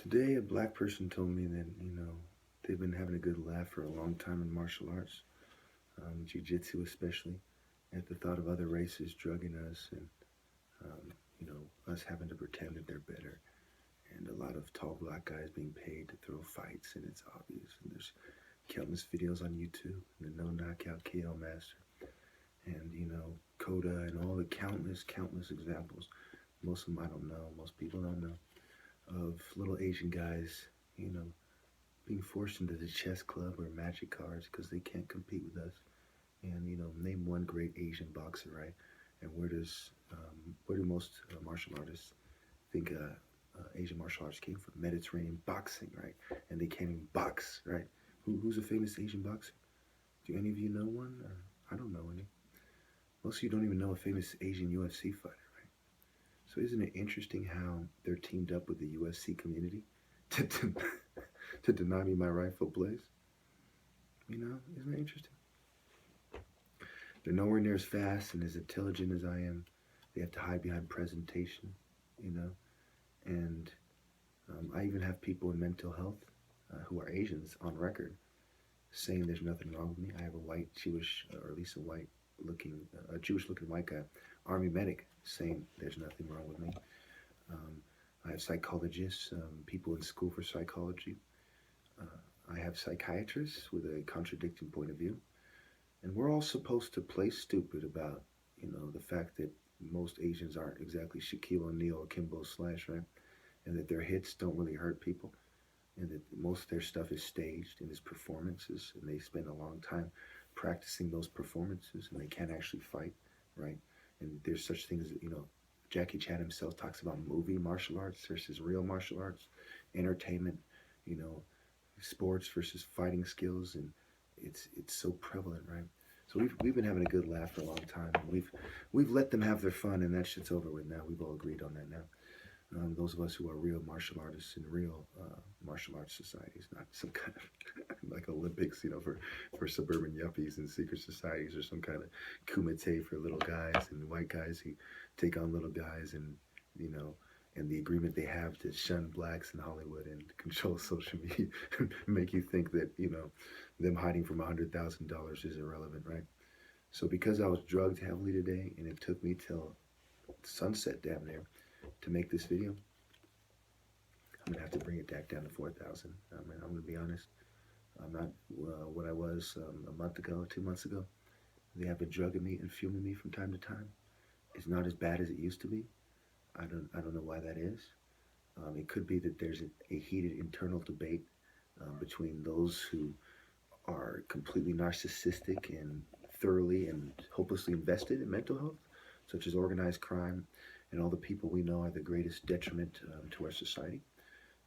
Today, a black person told me that, they've been having a good laugh for a long time in martial arts, jiu-jitsu especially, at the thought of other races drugging us and, us having to pretend that they're better. And a lot of tall black guys being paid to throw fights, and it's obvious. And there's countless videos on YouTube, the no knockout KO master, and, Coda, and all the countless examples. Most of them I don't know, most people don't know, of little Asian guys, being forced into the chess club or magic cards because they can't compete with us. And name one great Asian boxer, right? And where do most martial artists think Asian martial arts came from? Mediterranean boxing, right? And they can't even box, right? Who's a famous Asian boxer? Do any of you know one? I don't know any. Most of you don't even know a famous Asian UFC fighter, right? So isn't it interesting how they're teamed up with the UFC community to to deny me my rightful place? Isn't it interesting? They're nowhere near as fast and as intelligent as I am. They have to hide behind presentation, you know. And I even have people in mental health who are Asians on record saying there's nothing wrong with me. I have a white Jewish, or at least a white looking, a Jewish looking white guy, army medic, saying there's nothing wrong with me. Um, I have psychologists, people in school for psychology. I have psychiatrists with a contradicting point of view. And we're all supposed to play stupid about, the fact that most Asians aren't exactly Shaquille O'Neal or Kimbo Slash, right? And that their hits don't really hurt people. And that most of their stuff is staged and is performances. And they spend a long time practicing those performances and they can't actually fight, right? And there's such things as, Jackie Chan himself talks about movie martial arts versus real martial arts, entertainment, you know, sports versus fighting skills, and it's so prevalent, right? So we've been having a good laugh for a long time. We've let them have their fun, and that shit's over with now. We've all agreed on that now. Those of us who are real martial artists in real martial arts societies, not some kind of like Olympics, for suburban yuppies and secret societies, or some kind of kumite for little guys and white guys who take on little guys, and you know, and the agreement they have to shun blacks in Hollywood and control social media, make you think that them hiding from $100,000 is irrelevant, right? So because I was drugged heavily today, and it took me till sunset damn near to make this video, I'm gonna have to bring it back down to 4,000. I mean, I'm gonna be honest. I'm not what I was a month ago, 2 months ago. They have been drugging me and fuming me from time to time. It's not as bad as it used to be. I don't know why that is. It could be that there's a heated internal debate between those who are completely narcissistic and thoroughly and hopelessly invested in mental health, such as organized crime, and all the people we know are the greatest detriment to our society.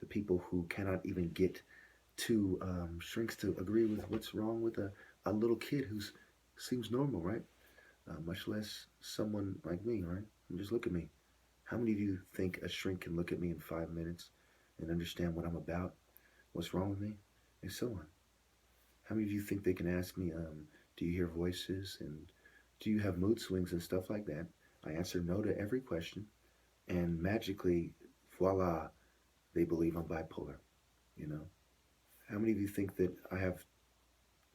The people who cannot even get two shrinks to agree with what's wrong with a little kid who seems normal, right? Much less someone like me, right? And just look at me. How many of you think a shrink can look at me in 5 minutes and understand what I'm about, what's wrong with me, and so on? How many of you think they can ask me, do you hear voices, and do you have mood swings and stuff like that? I answer no to every question, and magically, voila, they believe I'm bipolar, you know? How many of you think that I have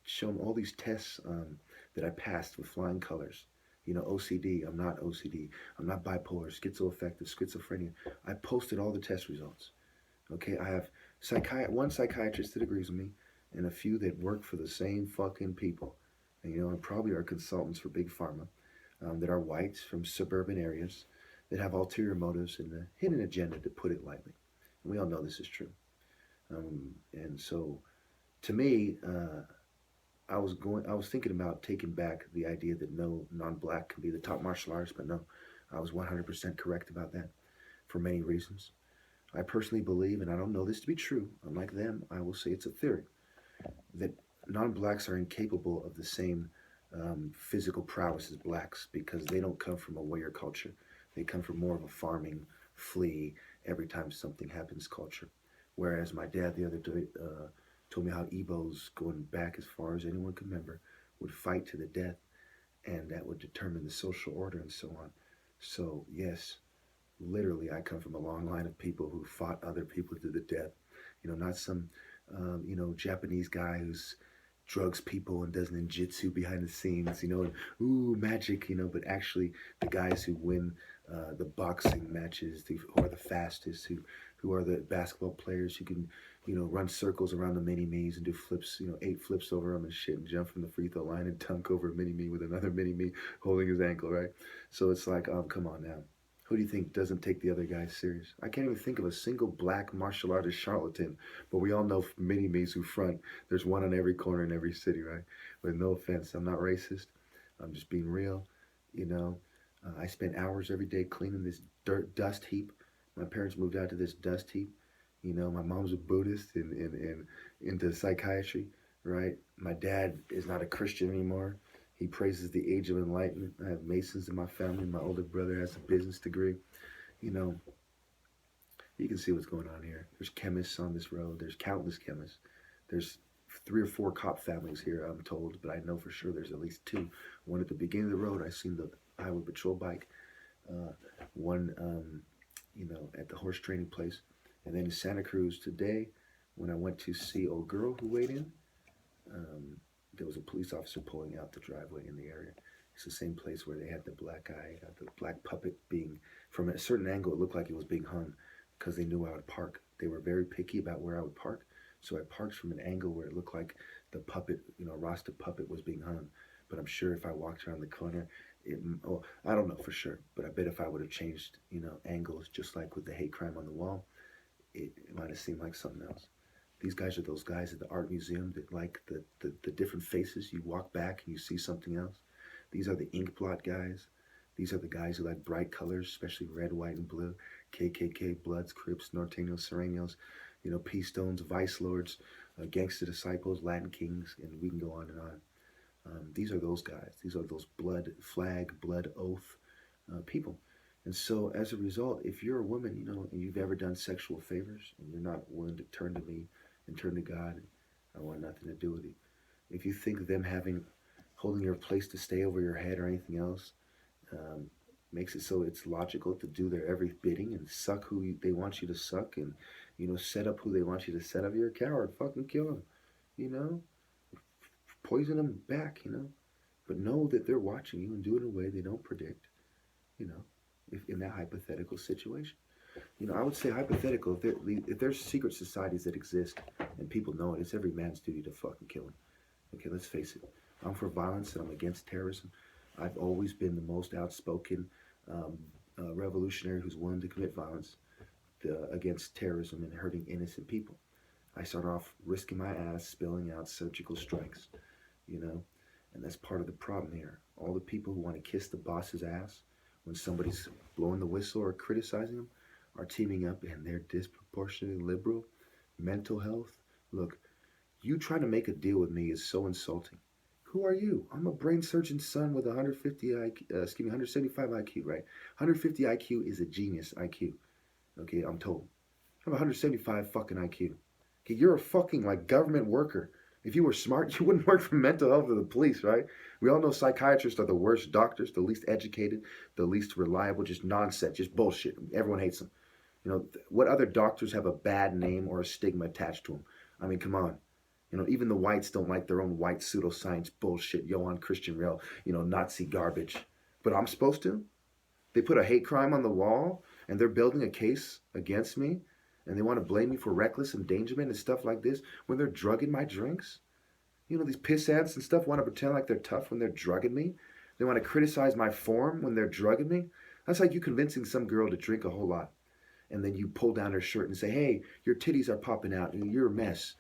shown all these tests that I passed with flying colors? OCD, I'm not OCD. I'm not bipolar, schizoaffective, schizophrenia. I posted all the test results. Okay, I have one psychiatrist that agrees with me, and a few that work for the same fucking people. And probably are consultants for Big Pharma, that are whites from suburban areas that have ulterior motives and a hidden agenda, to put it lightly. And we all know this is true. And so, to me, I was thinking about taking back the idea that no non-black can be the top martial artist, but no, I was 100% correct about that for many reasons. I personally believe, and I don't know this to be true, unlike them, I will say it's a theory, that non-blacks are incapable of the same physical prowess as blacks because they don't come from a warrior culture. They come from more of a farming, flee, every time something happens culture. Whereas my dad the other day told me how Igbos, going back as far as anyone can remember, would fight to the death, and that would determine the social order and so on. So yes, Literally, I come from a long line of people who fought other people to the death. Not some, Japanese guy who's drugs people and does ninjutsu behind the scenes, and ooh, magic, but actually the guys who win the boxing matches, who are the fastest, who are the basketball players who can, run circles around the mini-me's and do flips, 8 flips over them and shit and jump from the free throw line and dunk over a mini-me with another mini-me holding his ankle, right? So it's like, come on now. Who do you think doesn't take the other guys serious? I can't even think of a single black martial artist charlatan, but we all know mini-me's who front. There's one on every corner in every city, right? But no offense, I'm not racist. I'm just being real. I spent hours every day cleaning this dust heap. My parents moved out to this dust heap. My mom's a Buddhist and into psychiatry, right? My dad is not a Christian anymore. He praises the age of enlightenment. I have Masons in my family. My older brother has a business degree. You can see what's going on here. There's chemists on this road. There's countless chemists. There's 3 or 4 cop families here, I'm told, but I know for sure there's at least 2. One at the beginning of the road, I seen the highway patrol bike. One, at the horse training place. And then in Santa Cruz today, when I went to see old girl who weighed in, there was a police officer pulling out the driveway in the area. It's the same place where they had the black guy, the black puppet being, from a certain angle, it looked like it was being hung because they knew I would park. They were very picky about where I would park. So I parked from an angle where it looked like the puppet, Rasta puppet was being hung. But I'm sure if I walked around the corner, I don't know for sure, but I bet if I would have changed, angles, just like with the hate crime on the wall, it might have seemed like something else. These guys are those guys at the art museum that like the different faces. You walk back and you see something else. These are the ink blot guys. These are the guys who like bright colors, especially red, white, and blue. KKK, Bloods, Crips, Norteños, Sereños, Peace Stones, Vice Lords, Gangster Disciples, Latin Kings, and we can go on and on. These are those guys. These are those blood flag, blood oath people. And so as a result, if you're a woman, and you've ever done sexual favors and you're not willing to turn to me and turn to God, I want nothing to do with you. If you think them holding your place to stay over your head or anything else makes it so it's logical to do their every bidding and suck who they want you to suck and, set up who they want you to set up, you're a coward. Fucking kill them, poison them back, But know that they're watching you and do it in a way they don't predict, if in that hypothetical situation. I would say hypothetical, if there's secret societies that exist and people know it, it's every man's duty to fucking kill them. Okay, let's face it. I'm for violence and I'm against terrorism. I've always been the most outspoken revolutionary who's willing to commit violence against terrorism and hurting innocent people. I start off risking my ass, spilling out surgical strikes, and that's part of the problem here. All the people who want to kiss the boss's ass when somebody's blowing the whistle or criticizing them are teaming up in their disproportionately liberal mental health. Look, you trying to make a deal with me is so insulting. Who are you? I'm a brain surgeon's son with 175 IQ, right? 150 IQ is a genius IQ. Okay, I'm told. I have 175 fucking IQ. Okay, you're a fucking government worker. If you were smart, you wouldn't work for mental health or the police, right? We all know psychiatrists are the worst doctors, the least educated, the least reliable, just nonsense, just bullshit. Everyone hates them. What other doctors have a bad name or a stigma attached to them? I mean, come on. Even the whites don't like their own white pseudoscience bullshit, Johann Christian Real, Nazi garbage. But I'm supposed to? They put a hate crime on the wall and they're building a case against me and they want to blame me for reckless endangerment and stuff like this when they're drugging my drinks? These piss ants and stuff want to pretend like they're tough when they're drugging me. They want to criticize my form when they're drugging me. That's like you convincing some girl to drink a whole lot. And then you pull down her shirt and say, hey, your titties are popping out. You're a mess.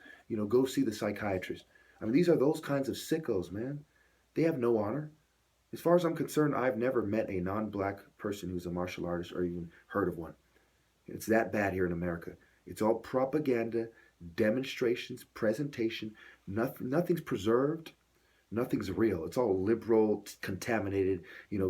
Go see the psychiatrist. I mean, these are those kinds of sickos, man. They have no honor. As far as I'm concerned, I've never met a non-black person who's a martial artist or even heard of one. It's that bad here in America. It's all propaganda, demonstrations, presentation. Nothing's preserved. Nothing's real. It's all liberal, contaminated,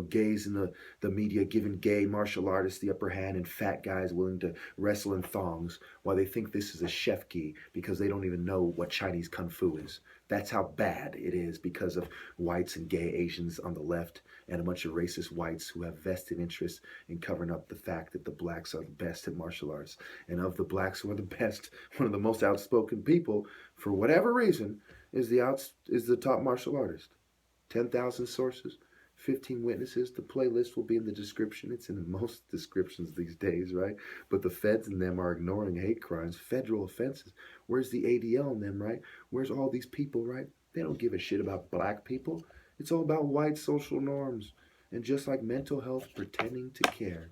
gays in the media giving gay martial artists the upper hand and fat guys willing to wrestle in thongs while they think this is a chef gi because they don't even know what Chinese kung fu is. That's how bad it is because of whites and gay Asians on the left and a bunch of racist whites who have vested interest in covering up the fact that the blacks are the best at martial arts. And of the blacks who are the best, one of the most outspoken people, for whatever reason, is the top martial artist. 10,000 sources, 15 witnesses. The playlist will be in the description. It's in most descriptions these days, right? But the feds and them are ignoring hate crimes, federal offenses. Where's the ADL in them, right? Where's all these people, right? They don't give a shit about black people. It's all about white social norms. And just like mental health, pretending to care.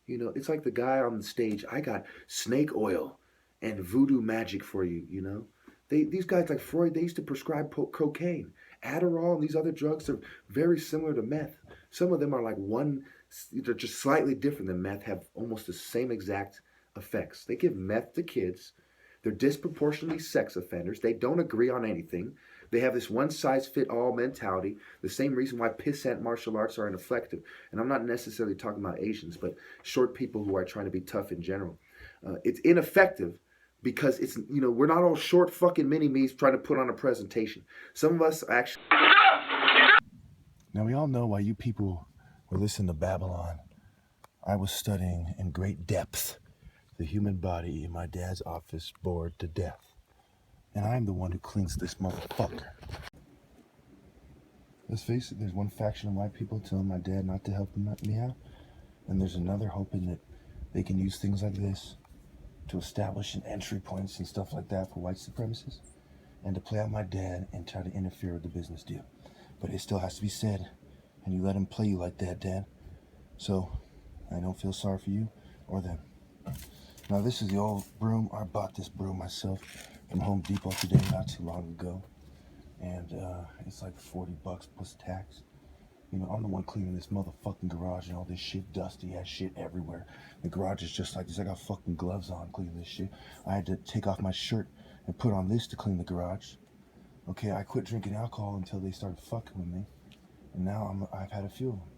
You know, it's like the guy on the stage. I got snake oil and voodoo magic for you, you know? These guys like Freud, they used to prescribe cocaine. Adderall and these other drugs are very similar to meth. Some of them are like they're just slightly different than meth, have almost the same exact effects. They give meth to kids. They're disproportionately sex offenders. They don't agree on anything. They have this one size fit all mentality. The same reason why pissant martial arts are ineffective. And I'm not necessarily talking about Asians, but short people who are trying to be tough in general. It's ineffective because it's, you know, we're not all short fucking mini-me's trying to put on a presentation. Some of us actually... Now we all know why you people were listening to Babylon. I was studying in great depth the human body in my dad's office, bored to death. And I'm the one who cleans this motherfucker. Let's face it, there's one faction of white people telling my dad not to help me out. And there's another hoping that they can use things like this to establish an entry points and stuff like that for white supremacists, and to play out my dad and try to interfere with the business deal. But it still has to be said, and you let him play you like that, Dad. So, I don't feel sorry for you or them. Now, this is the old broom. I bought this broom myself from Home Depot today, not too long ago. And it's like $40 plus tax. You know, I'm the one cleaning this motherfucking garage and all this shit, dusty ass shit everywhere. The garage is just like this. I got fucking gloves on cleaning this shit. I had to take off my shirt and put on this to clean the garage. Okay, I quit drinking alcohol until they started fucking with me. And now I've had a few of them.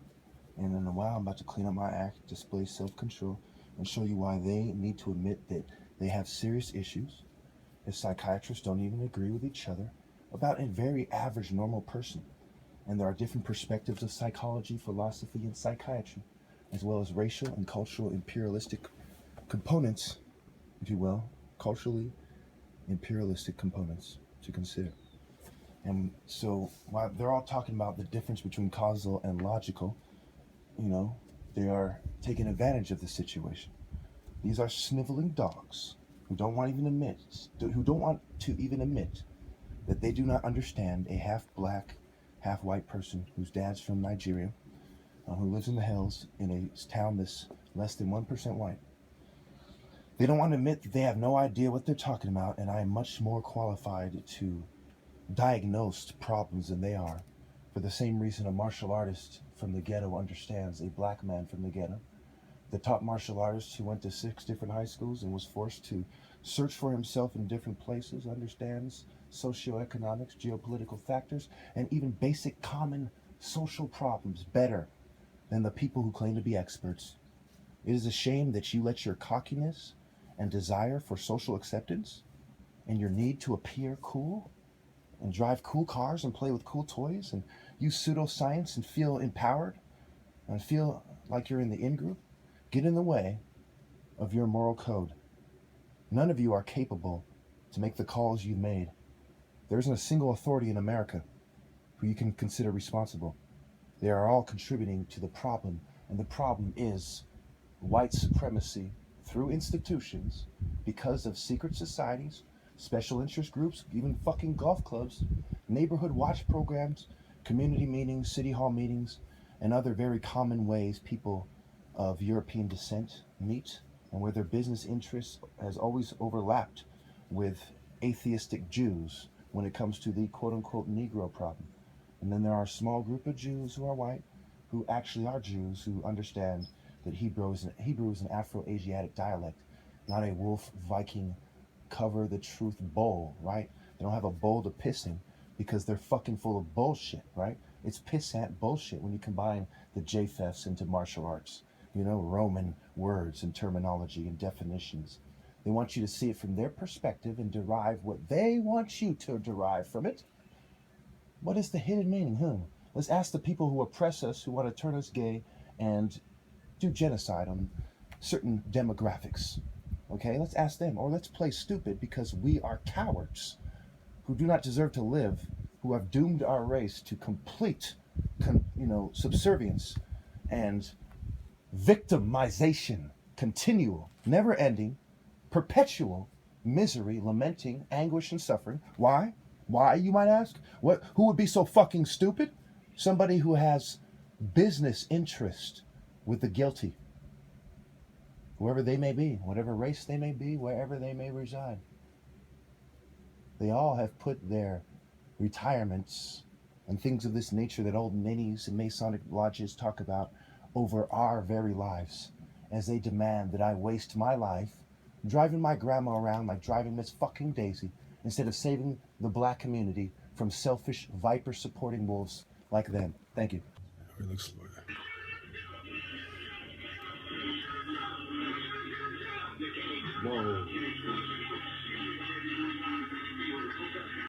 And in a while, I'm about to clean up my act, display self-control, and show you why they need to admit that they have serious issues. As psychiatrists don't even agree with each other about a very average, normal person. And there are different perspectives of psychology, philosophy, and psychiatry, as well as racial and cultural imperialistic components, if you will, culturally imperialistic components to consider. And so while they're all talking about the difference between causal and logical, you know, they are taking advantage of the situation. These are sniveling dogs who don't want to even admit that they do not understand a half-black, half-white person whose dad's from Nigeria, who lives in the hills in a town that's less than 1% white. They don't want to admit that they have no idea what they're talking about, and I am much more qualified to diagnose problems than they are, for the same reason a martial artist from the ghetto understands a black man from the ghetto. The top martial artist who went to 6 different high schools and was forced to search for himself in different places understands socioeconomics, geopolitical factors, and even basic common social problems better than the people who claim to be experts. It is a shame that you let your cockiness and desire for social acceptance and your need to appear cool and drive cool cars and play with cool toys and use pseudoscience and feel empowered and feel like you're in the in-group get in the way of your moral code. None of you are capable to make the calls you've made. There isn't a single authority in America who you can consider responsible. They are all contributing to the problem, and the problem is white supremacy through institutions because of secret societies, special interest groups, even fucking golf clubs, neighborhood watch programs, community meetings, city hall meetings, and other very common ways people of European descent meet, and where their business interests has always overlapped with atheistic Jews when it comes to the quote-unquote Negro problem. And then there are a small group of Jews who are white, who actually are Jews, who understand that Hebrew is an Afro-Asiatic dialect, not a wolf Viking cover the truth bowl, right? They don't have a bowl to piss in because they're fucking full of bullshit, right? It's pissant bullshit when you combine the JFEFs into martial arts. You know, Roman words and terminology and definitions. They want you to see it from their perspective and derive what they want you to derive from it. What is the hidden meaning? Let's ask the people who oppress us, who want to turn us gay and do genocide on certain demographics. Okay, let's ask them. Or let's play stupid because we are cowards who do not deserve to live, who have doomed our race to complete, subservience and victimization, continual, never ending, perpetual misery, lamenting, anguish, and suffering. Why? Why, you might ask? Who would be so fucking stupid? Somebody who has business interest with the guilty, whoever they may be, whatever race they may be, wherever they may reside. They all have put their retirements and things of this nature that old ninnies and Masonic lodges talk about over our very lives, as they demand that I waste my life driving my grandma around like driving Miss fucking Daisy instead of saving the black community from selfish, viper supporting wolves like them. Thank you. It looks like Whoa.